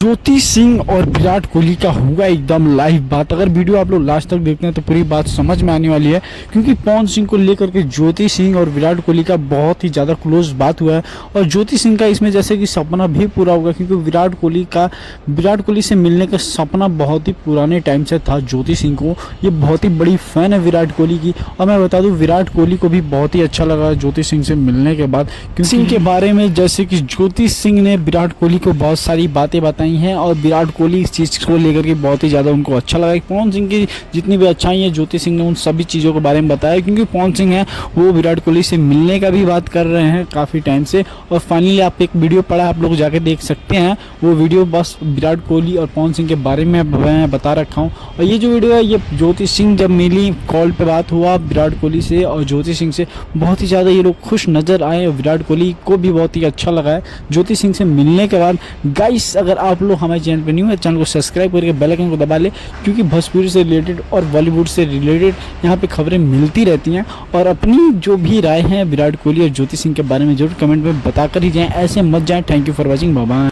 ज्योति सिंह और विराट कोहली का होगा एकदम लाइव बात। अगर वीडियो आप लोग लास्ट तक देखते हैं तो पूरी बात समझ में आने वाली है, क्योंकि पवन सिंह को लेकर के ज्योति सिंह और विराट कोहली का बहुत ही ज़्यादा क्लोज बात हुआ है। और ज्योति सिंह का इसमें जैसे कि सपना भी पूरा होगा, क्योंकि विराट कोहली से मिलने का सपना बहुत ही पुराने टाइम से था। ज्योति सिंह को ये बहुत ही बड़ी फैन है विराट कोहली की। और मैं बता दूँ, विराट कोहली को भी बहुत ही अच्छा लगा ज्योति सिंह से मिलने के बाद, क्योंकि सिंह के बारे में जैसे कि ज्योति सिंह ने विराट कोहली को बहुत सारी बातें बताई हैं और विराट कोहली इस चीज़ को लेकर के बहुत ही ज़्यादा उनको अच्छा लगा। पवन सिंह की जितनी भी अच्छाई है ज्योति सिंह ने उन सभी चीज़ों के बारे में बताया, क्योंकि पवन सिंह है वो विराट कोहली से मिलने का भी बात कर रहे हैं काफ़ी टाइम से। और फाइनली आप एक वीडियो पड़ा, आप लोग जाके देख सकते हैं वो वीडियो। बस विराट कोहली और पवन सिंह के बारे में मैं बता रखा हूँ। और ये जो वीडियो है ये ज्योति सिंह जब मिली, कॉल पर बात हुआ विराट कोहली से और ज्योति सिंह से, बहुत ही ज़्यादा ये लोग खुश नज़र आए। विराट कोहली को भी बहुत ही अच्छा लगा है ज्योति सिंह से मिलने के बाद। गाइस, अगर आप लोग हमारे चैनल पर न्यू है, चैनल को सब्सक्राइब करके बेल आइकन को दबा ले, क्योंकि भोजपुरी से रिलेटेड और बॉलीवुड से रिलेटेड यहाँ पे खबरें मिलती रहती हैं। और अपनी जो भी राय है विराट कोहली और ज्योति सिंह के बारे में जरूर कमेंट में बताकर ही जाएं, ऐसे मत जाएं। Thank you for watching, bye bye.